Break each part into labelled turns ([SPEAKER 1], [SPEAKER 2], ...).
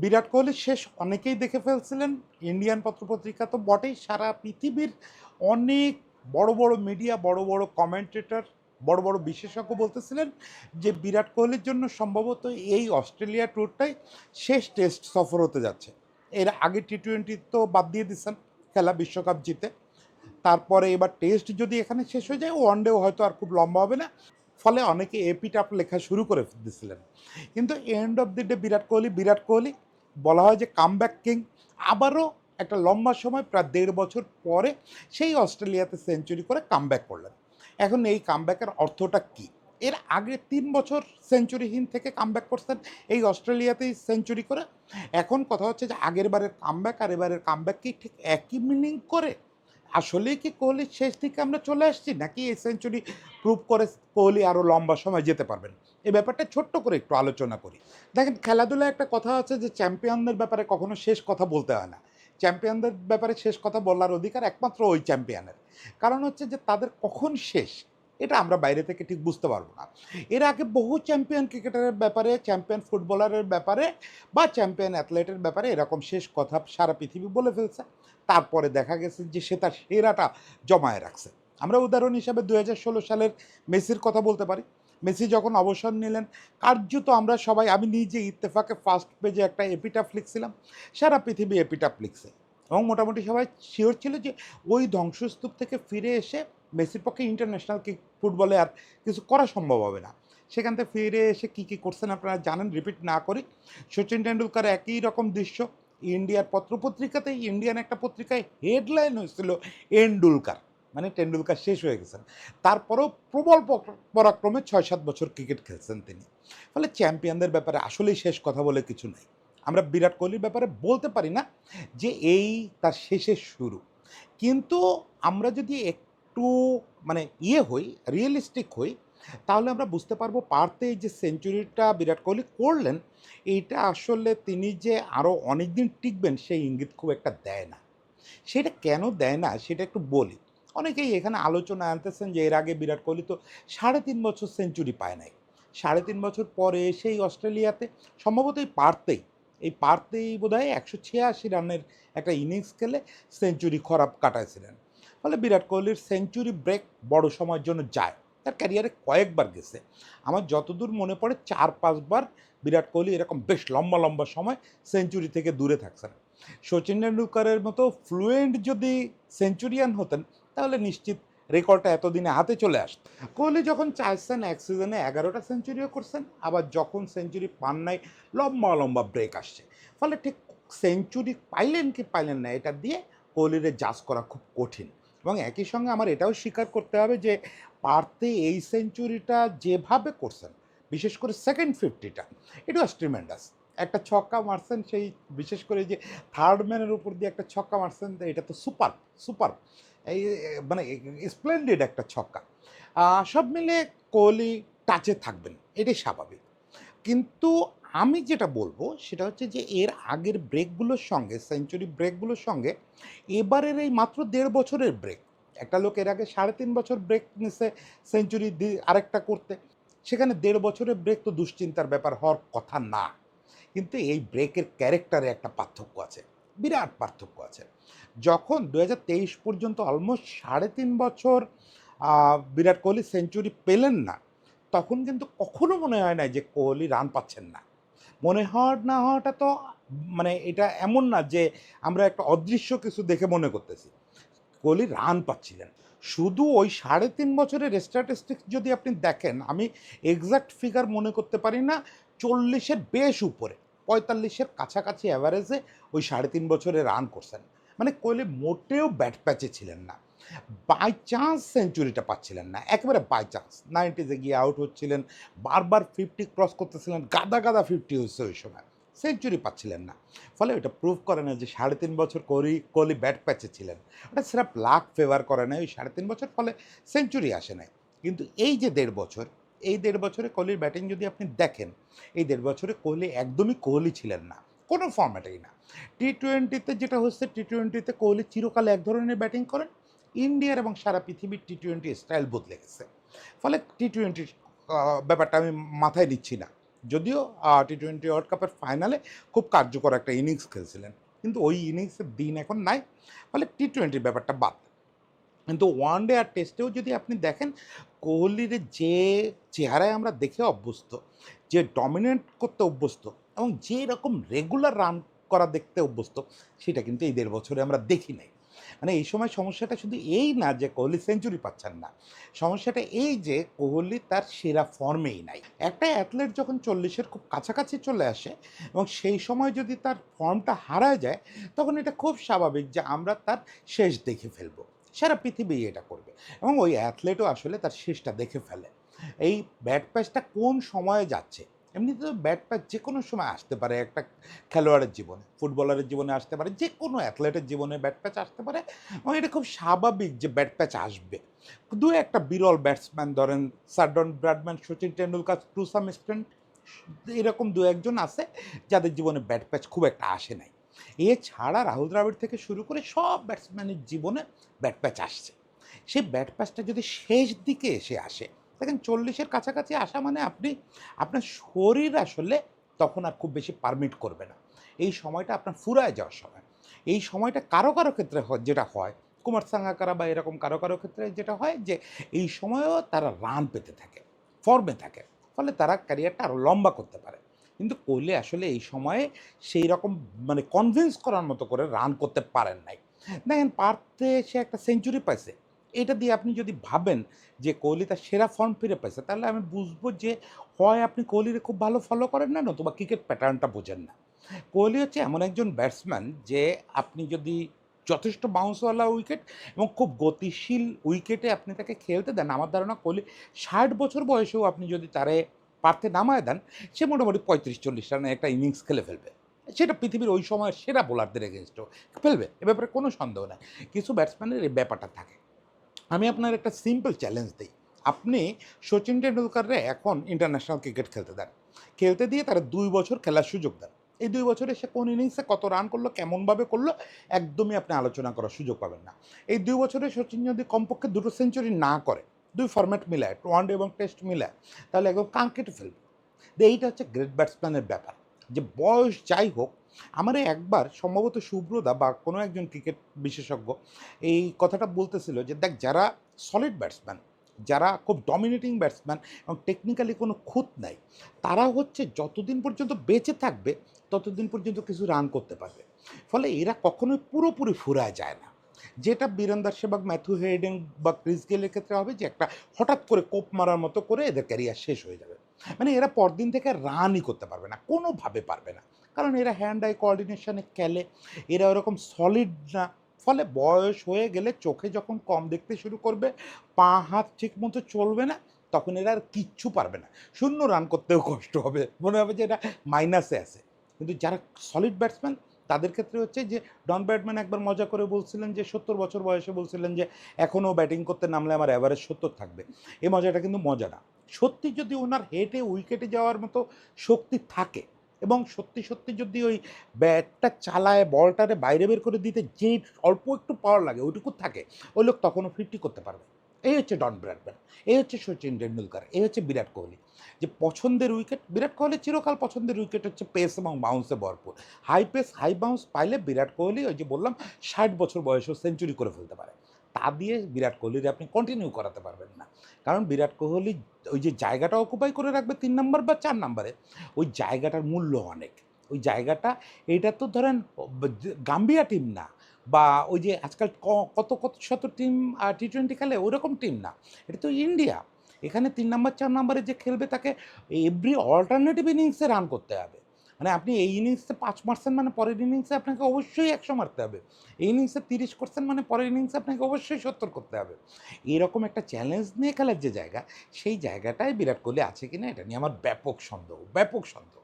[SPEAKER 1] বিরাট কোহলি শেষ অনেকেই দেখে ফেলছিলেন। ইন্ডিয়ান পত্রপত্রিকা তো বটেই, সারা পৃথিবীর অনেক বড় বড় মিডিয়া, বড় বড় কমেন্টেটর, বড় বড় বিশেষজ্ঞ বলতেছিলেন যে বিরাট কোহলির জন্য সম্ভবত এই অস্ট্রেলিয়া ট্যুরটাই শেষ টেস্ট সফর হতে যাচ্ছে। এর আগে টি-20 তো বাদ দিয়ে দিচ্ছেন খেলা, বিশ্বকাপ জিতে। তারপরে এবার টেস্ট যদি এখানে শেষ হয়ে যায়, ওয়ানডেও হয়তো আর খুব লম্বা হবে না। ফলে অনেকে এপিটাপ লেখা শুরু করে দিছিলেন। কিন্তু end of the day Virat Kohli বলা হয় যে কামব্যাক কিং। আবারও একটা লম্বা সময়, প্রায় 1.5 বছর পরে সেই অস্ট্রেলিয়াতে সেঞ্চুরি করে কামব্যাক করলেন। এখন এই কামব্যাকের অর্থটা কী? এর আগে 3 বছর সেঞ্চুরিহীন থেকে কামব্যাক করছেন এই অস্ট্রেলিয়াতেই সেঞ্চুরি করে। এখন কথা হচ্ছে যে আগের বারের কামব্যাক আর এবারের কামব্যাক কি ঠিক একই মিনিং করে? আসলেই কি কোহলির শেষ দিকে আমরা চলে আসছি, নাকি এই সেঞ্চুরি প্রুভ করে কোহলি আরও লম্বা সময় যেতে পারবেন? এই ব্যাপারটা ছোট্ট করে একটু আলোচনা করি। দেখেন, খেলাধুলায় একটা কথা আছে যে চ্যাম্পিয়নদের ব্যাপারে কখনো শেষ কথা বলতে হয় না। চ্যাম্পিয়নদের ব্যাপারে শেষ কথা বলার অধিকার একমাত্র ওই চ্যাম্পিয়নের। কারণ হচ্ছে যে তাদের কখন শেষ, এটা আমরা বাইরে থেকে ঠিক বুঝতে পারবো না। এর আগে বহু চ্যাম্পিয়ন ক্রিকেটারের ব্যাপারে, চ্যাম্পিয়ন ফুটবলারের ব্যাপারে বা চ্যাম্পিয়ন অ্যাথলেটের ব্যাপারে এরকম শেষ কথা সারা পৃথিবী বলে ফেলছে। তারপরে দেখা গেছে যে সে তার সেরাটা জমায়ে রাখছে। আমরা উদাহরণ হিসাবে 2016 সালের মেসির কথা বলতে পারি। মেসি যখন অবসর নিলেন, কার্যত আমরা সবাই, আমি নিজে ইত্তেফাকে ফার্স্ট পেজে একটা এপিটাফ লিখছিলাম, সারা পৃথিবী এপিটাফ লিখছে। এবং মোটামুটি সবাই শিওর ছিল যে ওই ধ্বংসস্তূপ থেকে ফিরে এসে মেসির পক্ষে ইন্টারন্যাশনাল ফুটবলে আর কিছু করা সম্ভব হবে না। সেখান থেকে ফিরে এসে কী কী করছেন আপনারা জানেন, রিপিট না করি। সচিন টেন্ডুলকার একই রকম দৃশ্য। ইন্ডিয়ার পত্রপত্রিকাতেই, ইন্ডিয়ান একটা পত্রিকায় হেডলাইন হয়েছিল এন্ডুলকার, মানে টেন্ডুলকার শেষ হয়ে গেছেন। তারপরেও প্রবল পরাক্রমে 6-7 বছর ক্রিকেট খেলছেন তিনি। ফলে চ্যাম্পিয়নদের ব্যাপারে আসলেই শেষ কথা বলে কিছু নাই। আমরা বিরাট কোহলির ব্যাপারে বলতে পারি না যে এই তার শেষের শুরু। কিন্তু আমরা যদি একটু মানে হই, রিয়েলিস্টিক হই, তাহলে আমরা বুঝতে পারবো পারতে এই যে সেঞ্চুরিটা বিরাট কোহলি করলেন, এইটা আসলে তিনি যে আরও অনেক দিন টিকবেন সেই ইঙ্গিত খুব একটা দেয় না। সেটা কেন দেয় না সেটা একটু বলি। অনেকেই এখানে আলোচনায় আনতেছেন যে এর আগে বিরাট কোহলি তো 3.5 বছর সেঞ্চুরি পায় নাই। 3.5 বছর পরে সেই অস্ট্রেলিয়াতে সম্ভবত এই পারতেই বোধহয় 186 রানের একটা ইনিংস খেলে সেঞ্চুরি খরাপ কাটাইছিলেন। ফলে বিরাট কোহলির সেঞ্চুরি ব্রেক বড় সময়ের জন্য যায়। তার ক্যারিয়ারে কয়েকবার গেছে। আমার যতদূর মনে পড়ে 4-5 বার বিরাট কোহলি এরকম বেশ লম্বা লম্বা সময় সেঞ্চুরি থেকে দূরে থাকছেন। সচিন টেন্ডুলকারের মতো ফ্লুয়েন্ট যদি সেঞ্চুরিয়ান হতেন, তাহলে নিশ্চিত রেকর্ডটা এতদিনে হাতে চলে আসত। কোহলি যখন চাইছেন এক সিজনে 11টা সেঞ্চুরিও করছেন, আবার যখন সেঞ্চুরি পান নাই লম্বা লম্বা ব্রেক আসছে। ফলে ঠিক সেঞ্চুরি পাইলেন কি পাইলেন না এটা দিয়ে কোহলিরে জাজ করা খুব কঠিন। এবং একই সঙ্গে আমার এটাও স্বীকার করতে হবে যে পারতে এই সেঞ্চুরিটা যেভাবে করছেন, বিশেষ করে সেকেন্ড 50টা, এটা ওয়াজ ট্রিমেন্ডাস। একটা ছক্কা মারছেন, সেই বিশেষ করে যে থার্ড ম্যানের উপর দিয়ে একটা ছক্কা মারছেন, এটা তো সুপার সুপার, এই মানে স্প্লেন্ডেড একটা ছক্কা। সব মিলে কোহলি টাচে থাকবেন, এটাই স্বাভাবিক। কিন্তু আমি যেটা বলবো সেটা হচ্ছে যে এর আগের ব্রেকগুলোর সঙ্গে, সেঞ্চুরি ব্রেকগুলোর সঙ্গে এবারের এই মাত্র 1.5 বছরের ব্রেক, একটা লোক এর আগে 3.5 বছর ব্রেক নিছে সেঞ্চুরি আরেকটা করতে, সেখানে 1.5 বছরের ব্রেক তো দুশ্চিন্তার ব্যাপার হওয়ার কথা না। কিন্তু এই ব্রেকের ক্যারেক্টারে একটা পার্থক্য আছে, বিরাট পার্থক্য আছে। যখন 2023 পর্যন্ত অলমোস্ট 3.5 বছর বিরাট কোহলি সেঞ্চুরি পেলেন না, তখন কিন্তু কখনো মনে হয় না যে কোহলি রান পাচ্ছেন না। মনে হওয়ার না হওয়াটা তো মানে এটা এমন না যে আমরা একটা অদৃশ্য কিছু দেখে মনে করতেছি। কোহলি রান পাচ্ছিলেন। শুধু ওই 3.5 বছরের স্ট্যাটিস্টিক্স যদি আপনি দেখেন, আমি এক্সাক্ট ফিগার মনে করতে পারি না, 40-এর বেশ উপরে, 45-এর কাছাকাছি অ্যাভারেজে ওই 3.5 বছরে রান করছেন। মানে কোহলি মোটেও ব্যাট প্যাচে ছিলেন না। বাই চান্স সেঞ্চুরিটা পাচ্ছিলেন না, একেবারে বাই চান্স। 90-তে গিয়ে আউট হচ্ছিলেন, বারবার 50 ক্রস করতেছিলেন, গাদা গাদা 50 হচ্ছে ওই সময়, সেঞ্চুরি পাচ্ছিলেন না। ফলে ওটা প্রুভ করে না যে 3.5 বছর কোহলি ব্যাট প্যাচে ছিলেন। ওটা সিরাপ লাক ফেভার করে না ওই 3.5 বছর, ফলে সেঞ্চুরি আসে নাই। কিন্তু এই যে 1.5 বছর, এই 1.5 বছরে কোহলির ব্যাটিং যদি আপনি দেখেন, এই 1.5 বছরে কোহলি একদমই কোহলি ছিলেন না, কোনো ফর্ম্যাটেই না। টি-20তে যেটা হচ্ছে, টি-20তে কোহলি চিরকাল এক ধরনের ব্যাটিং করেন। ইন্ডিয়ার এবং সারা পৃথিবীর টি-20 স্টাইল বদলে গেছে। ফলে টি-20 ব্যাপারটা আমি মাথায় নিচ্ছি না। যদিও টি-20 ওয়ার্ল্ড কাপের ফাইনালে খুব কার্যকর একটা ইনিংস খেলছিলেন, কিন্তু ওই ইনিংসের দিন এখন নাই, ফলে টি-20 ব্যাপারটা বাদ। কিন্তু ওয়ান ডে আর টেস্টেও যদি আপনি দেখেন, কোহলির যে চেহারায় আমরা দেখে অভ্যস্ত, যে ডমিনেট করতে অভ্যস্ত এবং যে রকম রেগুলার রান করা দেখতে অভ্যস্ত, সেটা কিন্তু এই 1.5 বছরে আমরা দেখি নাই। মানে এই সময় সমস্যাটা শুধু এই না যে কোহলি সেঞ্চুরি পাচ্ছেন না, সমস্যাটা এই যে কোহলি তার সেরা ফর্মেই নাই। একটা অ্যাথলেট যখন 40-এর খুব কাছাকাছি চলে আসে এবং সেই সময় যদি তার ফর্মটা হারায় যায়, তখন এটা খুব স্বাভাবিক যে আমরা তার শেষ দেখে ফেলবো। সারা পৃথিবী এটা করবে এবং ওই অ্যাথলেটও আসলে তার শেষটা দেখে ফেলে। এই ব্যাট প্যাচটা কোন সময়ে যাচ্ছে, এমনিতে তো ব্যাট প্যাচ যে কোনো সময় আসতে পারে একটা খেলোয়াড়ের জীবনে, ফুটবলারের জীবনে আসতে পারে, যে কোনো অ্যাথলেটের জীবনে ব্যাট প্যাচ আসতে পারে এবং এটা খুব স্বাভাবিক যে ব্যাট প্যাচ আসবে। দু একটা বিরল ব্যাটসম্যান, ধরেন sir Don Bradman, Sachin Tendulkar, to some extent, এরকম দু একজন আছে যাদের জীবনে ব্যাট প্যাচ খুব একটা আসে নাই। এছাড়া রাহুল দ্রাবিড় থেকে শুরু করে সব ব্যাটসম্যানের জীবনে ব্যাট প্যাচ আসছে। সেই ব্যাট প্যাচটা যদি শেষ দিকে এসে আসে, দেখেন 40-এর কাছাকাছি আসা মানে আপনার শরীর আসলে তখন আর খুব বেশি পারমিট করবে না। এই সময়টা আপনার ফুরায় যাওয়ার সময়। এই সময়টা কারো কারো ক্ষেত্রে যেটা হয়, কুমার সাঙ্গাকারা বা এরকম কারো কারো ক্ষেত্রে যেটা হয় যে এই সময়েও তারা রান পেতে থাকে, ফর্মে থাকে, ফলে তারা ক্যারিয়ারটা আরও লম্বা করতে পারে। কিন্তু কোহলি আসলে এই সময়ে সেই রকম মানে কনভিন্স করার মতো করে রান করতে পারেন নাই। দেখেন পার্থে সে একটা সেঞ্চুরি পাইছে, এটা দিয়ে আপনি যদি ভাবেন যে কোহলি তার সেরা ফর্ম ফিরে পাইছে, তাহলে আমি বুঝবো যে হয় আপনি কোহলিরে খুব ভালো ফলো করেন না, নতুবা ক্রিকেট প্যাটার্নটা বোঝেন না। কোহলি হচ্ছে এমন একজন ব্যাটসম্যান যে আপনি যদি যথেষ্ট বাউন্সওয়ালা উইকেট এবং খুব গতিশীল উইকেটে আপনি তাকে খেলতে দেন, আমার ধারণা কোহলি 60 বছর বয়সেও আপনি যদি তারে পার্থে নামায় দেন, সে মোটামুটি 35-40 রানের একটা ইনিংস খেলে ফেলবে। সেটা পৃথিবীর ওই সময়ের সেরা বোলারদের এগেনস্টও ফেলবে, এ ব্যাপারে কোনো সন্দেহ নাই। কিছু ব্যাটসম্যানের এই ব্যাপারটা থাকে। আমি আপনার একটা সিম্পল চ্যালেঞ্জ দিই। আপনি সচিন টেন্ডুলকাররে এখন ইন্টারন্যাশনাল ক্রিকেট খেলতে দেন। খেলতে দিয়ে তারা ২ বছর খেলার সুযোগ দেন। এই ২ বছরে সে কোন ইনিংসে কত রান করলো, কেমনভাবে করলো, একদমই আপনি আলোচনা করার সুযোগ পাবেন না। এই ২ বছরে সচিন যদি কমপক্ষে ২টো সেঞ্চুরি না করে, ২ ফরম্যাট মিলায়, ওয়ানডে এবং টেস্ট মিলায়, তাহলে একদম কান কেটে ফেলবে। এইটা হচ্ছে গ্রেট ব্যাটসম্যানের ব্যাপার। যে বয়স যাই হোক, আমারে একবার সম্ভবত সুব্রদা বা কোনো একজন ক্রিকেট বিশেষজ্ঞ এই কথাটা বলতেছিল যে, "দেখ যারা সলিড ব্যাটসম্যান, যারা খুব ডমিনেটিং ব্যাটসম্যান এবং টেকনিক্যালি কোনো খুঁত নাই, তারা হচ্ছে যতদিন পর্যন্ত বেঁচে থাকবে, ততদিন পর্যন্ত কিছু রান করতে পারবে। ফলে এরা কখনোই পুরোপুরি ফুরায় যায় না।" যেটা বীরেন্দ্র সেহবাগ, ম্যাথিউ হেডেন বা ক্রিস গেলের ক্ষেত্রে হবে যে একটা হঠাৎ করে কোপ মারার মতো করে এদের ক্যারিয়ার শেষ হয়ে যাবে। মানে এরা পরদিন থেকে রানই করতে পারবে না, কোনোভাবে পারবে না। কারণ এরা হ্যান্ড আই কোঅর্ডিনেশনে খেলে, এরা ওরকম সলিড না। ফলে বয়স হয়ে গেলে চোখে যখন কম দেখতে শুরু করবে, পা হাত ঠিক মতো চলবে না, তখন এরা আর কিচ্ছু পারবে না। শূন্য রান করতেও কষ্ট হবে, মনে হবে যে এরা মাইনাসে আছে। কিন্তু যারা সলিড ব্যাটসম্যান, তাদের ক্ষেত্রে হচ্ছে যে ডন ব্র্যাডম্যান একবার মজা করে বলছিলেন যে ৭০ বছর বয়সে বলছিলেন যে এখনও ব্যাটিং করতে নামলে আমার অ্যাভারেজ ৭০ থাকবে। এই মজাটা কিন্তু মজা না। সত্যি যদি ওনার হেডে উইকেটে যাওয়ার মতো শক্তি থাকে এবং সত্যি সত্যি যদি ওই ব্যাটটা চালায় বলটারে বাইরে বের করে দিতে যে অল্প একটু পাওয়ার লাগে ওইটুকু থাকে, ওই লোক তখনও 50 করতে পারবে। এই হচ্ছে ডন ব্র্যাডম্যান, এই হচ্ছে সচিন টেন্ডুলকার, এই হচ্ছে বিরাট কোহলি। যে পছন্দের উইকেট, বিরাট কোহলি চিরকাল পছন্দের উইকেট হচ্ছে পেস এবং বাউন্সে ভরপুর। হাই পেস হাই বাউন্স পাইলে বিরাট কোহলি, ওই যে বললাম, 60 বছর বয়সেও সেঞ্চুরি করে ফেলতে পারে। তা দিয়ে বিরাট কোহলির আপনি কন্টিনিউ করাতে পারবেন না। কারণ বিরাট কোহলি ওই যে জায়গাটা অকুপাই করে রাখবে ৩ নম্বর বা ৪ নম্বরে, ওই জায়গাটার মূল্য অনেক। ওই জায়গাটা, এটা তো ধরেন গাম্বিয়া টিম না, বা ওই যে আজকাল কত কত শত টিম টি-20 খেলে ওরকম টিম না। এটা তো ইন্ডিয়া। এখানে ৩ নম্বর ৪ নম্বরে যে খেলবে তাকে এভরি অল্টারনেটিভ ইনিংসে রান করতে হবে। মানে আপনি এই ইনিংসে ৫ মারছেন মানে পরের ইনিংসে আপনাকে অবশ্যই ১০০ মারতে হবে। এই ইনিংসে ৩০ করছেন মানে পরের ইনিংসে আপনাকে অবশ্যই ৭০ করতে হবে। এরকম একটা চ্যালেঞ্জ নিয়ে খেলার যে জায়গা, সেই জায়গাটায় বিরাট কোহলি আছে কিনা এটা নিয়ে আমার ব্যাপক সন্দেহ, ব্যাপক সন্দেহ।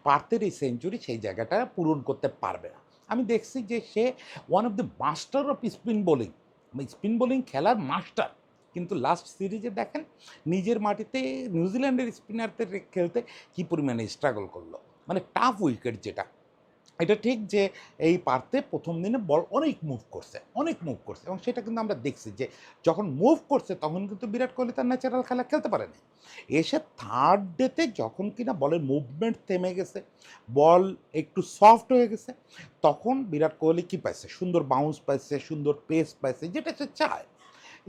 [SPEAKER 1] পার্থের এই সেঞ্চুরি সেই জায়গাটা পূরণ করতে পারবে না। আমি দেখছি যে সে one of the master of spin bowling, spin bowling খেলার মাস্টার। কিন্তু লাস্ট সিরিজে দেখেন নিজের মাটিতে নিউজিল্যান্ডের স্পিনারদের খেলতে কী পরিমাণে স্ট্রাগল করলো। মানে টাফ উইকেট যেটা, এটা ঠিক যে এই পার্থে প্রথম দিনে বল অনেক মুভ করছে এবং সেটা কিন্তু আমরা দেখছি যে যখন মুভ করছে তখন কিন্তু বিরাট কোহলি তার ন্যাচারাল খেলা খেলতে পারেনি। এসে থার্ড ডেতে যখন কিনা বলের মুভমেন্ট থেমে গেছে, বল একটু সফট হয়ে গেছে, তখন বিরাট কোহলি কী পাইছে? সুন্দর বাউন্স পাইছে, সুন্দর পেস পাইছে, যেটা সে চায়।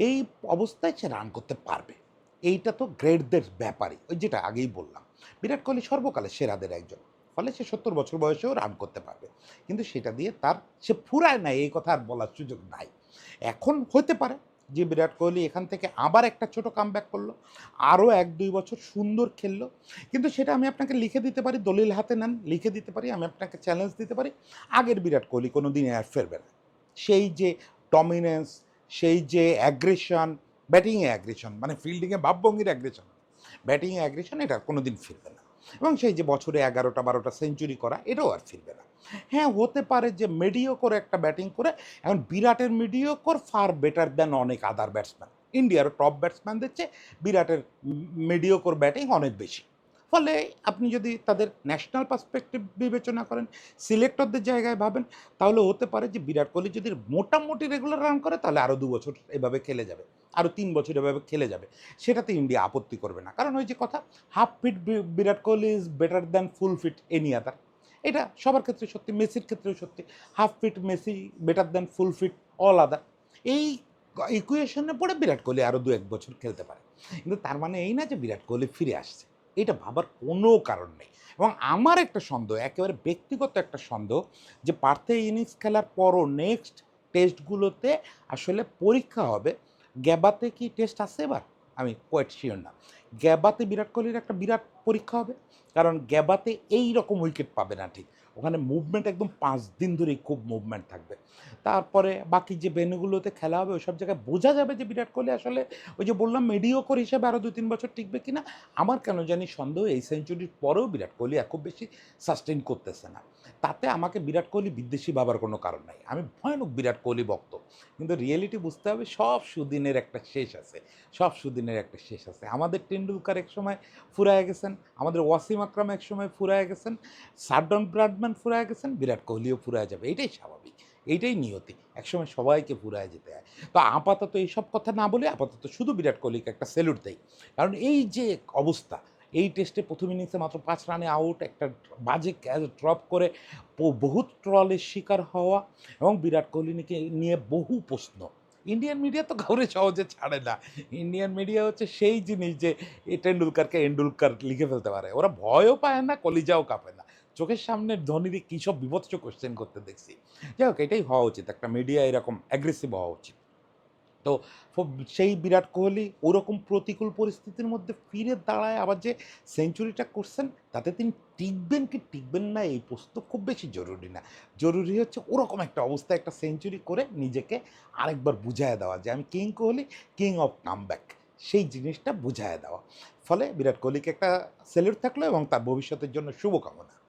[SPEAKER 1] এই অবস্থায় সে রান করতে পারবে। এইটা তো গ্রেটদের ব্যাপারই। ওই যেটা আগেই বললাম। বিরাট কোহলি সর্বকালের সেরাদের একজন। ফলে সে ৭০ বছর বয়সেও রান করতে পারবে। কিন্তু সেটা দিয়ে সে ফুরায় নাই, এই কথা আর বলার সুযোগ নাই। এখন হতে পারে যে বিরাট কোহলি এখান থেকে আবার একটা ছোট কামব্যাক করলো। আরও ১-২ বছর সুন্দর খেললো। কিন্তু সেটা আমি আপনাকে লিখে দিতে পারি, দলিল হাতে নেন, লিখে দিতে পারি, আমি আপনাকে চ্যালেঞ্জ দিতে পারি। আগের বিরাট কোহলি কোনো দিনই আর ফিরবে না। সেই যে ডমিন্যান্স, সেই যে অ্যাগ্রেশন, ব্যাটিংয়ে অ্যাগ্রেশন মানে ফিল্ডিংয়ে ভাবভঙ্গির অ্যাগ্রেশন, ব্যাটিংয়ে অ্যাগ্রেশন এটা আর কোনো দিন ফিরবে না। এবং সেই যে বছরে ১১টা-১২টা সেঞ্চুরি করা এটাও আর ফিরবে না। হ্যাঁ, হতে পারে যে মিডিওকর একটা ব্যাটিং করে, এখন বিরাটের মিডিওকর ফার বেটার দ্যান অনেক আদার ব্যাটসম্যান। ইন্ডিয়ার টপ ব্যাটসম্যানদের চেয়ে বিরাটের মিডিওকর ব্যাটিং অনেক বেশি। ফলে আপনি যদি তাদের ন্যাশনাল পার্সপেক্টিভ বিবেচনা করেন, সিলেক্টরদের জায়গায় ভাবেন, তাহলে হতে পারে যে বিরাট কোহলি যদি মোটামুটি রেগুলার রান করে তাহলে আরও ২ বছর এভাবে খেলে যাবে, আরও ৩ বছর এভাবে খেলে যাবে। সেটাতে ইন্ডিয়া আপত্তি করবে না, কারণ ওই যে কথা, half fit Virat Kohli is better than full fit any other. এটা সবার ক্ষেত্রে সত্যি, মেসির ক্ষেত্রেও সত্যি। Half fit Messi better than full fit all other. এই ইকুয়েশনে পড়ে বিরাট কোহলি আরও ২-১ বছর খেলতে পারে। কিন্তু তার মানে এই না যে বিরাট কোহলি ফিরে আসছে। এটা ভাবার কোনো কারণ নেই। এবং আমার একটা সন্দেহ, একেবারে ব্যক্তিগত একটা সন্দেহ, যে পার্থে ইনিংস খেলার পরও নেক্সট টেস্টগুলোতে আসলে পরীক্ষা হবে। গ্যাবাতে কি টেস্ট আছে এবার? আমি কোয়াইট শিওর না। গ্যাবাতে বিরাট কোহলির একটা বিরাট পরীক্ষা হবে। কারণ গ্যাবাতে এই রকম উইকেট পাবে না ঠিক। ওখানে মুভমেন্ট একদম ৫ দিন ধরেই খুব মুভমেন্ট থাকবে। তারপরে বাকি যে ভেন্যুগুলোতে খেলা হবে ওইসব জায়গায় বোঝা যাবে যে বিরাট কোহলি আসলে ওই যে বললাম মিডিওকর হিসেবে আরও ২-৩ বছর টিকবে কিনা। আমার কেন জানি সন্দেহ এই সেঞ্চুরির পরেও বিরাট কোহলি খুব বেশি সাস্টেইন করতেছে না। তাতে আমাকে বিরাট কোহলি বিদ্বেষী ভাবার কোনো কারণ নাই। আমি ভয়ানক বিরাট কোহলি ভক্ত। কিন্তু রিয়েলিটি বুঝতে হবে, সব সুদিনের একটা শেষ আছে। সব সুদিনের একটা শেষ আছে। আমাদের টেন্ডুলকার একসময় ফুরায়ে গেছেন, আমাদের ওয়াসিম আকরাম একসময় ফুরায়ে গেছেন, সার্ডন ব্র্যাডম্যান ফুরায়ে গেছেন, বিরাট কোহলিও ফুরায়ে যাবে। এটাই স্বাভাবিক। এইটাই নিয়তি। একসময় সবাইকে ফুরায়ে যেতে হয়। তো আপাতত এইসব কথা না বলে আপাতত শুধু বিরাট কোহলিকে একটা স্যালুট দেই। কারণ এই যে অবস্থা, এই টেস্টে প্রথম ইনিংসে মাত্র ৫ রানে আউট, একটা বাজে ক্যাচ ড্রপ করে বহুত ট্রলের শিকার হওয়া এবং বিরাট কোহলিকে নিয়ে বহু প্রশ্ন। ইন্ডিয়ান মিডিয়া তো কাউরে সহজে ছাড়ে না। ইন্ডিয়ান মিডিয়া হচ্ছে সেই জিনিস যে টেন্ডুলকারকে এন্ডুলকার লিখে ফেলতে পারে। ওরা ভয়ও পায় না, কলিজাও কাঁপে না। চোখের সামনে ধোনিরে কী সব বীভৎস কোয়েশ্চেন করতে দেখছি। যাই হোক, এটাই হওয়া উচিত। একটা মিডিয়া এরকম অ্যাগ্রেসিভ হওয়া উচিত। তো সেই বিরাট কোহলি ওরকম প্রতিকূল পরিস্থিতির মধ্যে ফিরে দাঁড়ায় আবার যে সেঞ্চুরিটা করছেন, তাতে তিনি টিকবেন কি টিকবেন না এই প্রশ্ন খুব বেশি জরুরি না। জরুরি হচ্ছে ওরকম একটা অবস্থায় একটা সেঞ্চুরি করে নিজেকে আরেকবার বুঝায়ে দেওয়া যে আমি king Kohli, king of comeback. সেই জিনিসটা বুঝায়ে দেওয়া। ফলে বিরাট কোহলিকে একটা স্যালুট থাকলো এবং তার ভবিষ্যতের জন্য শুভকামনা।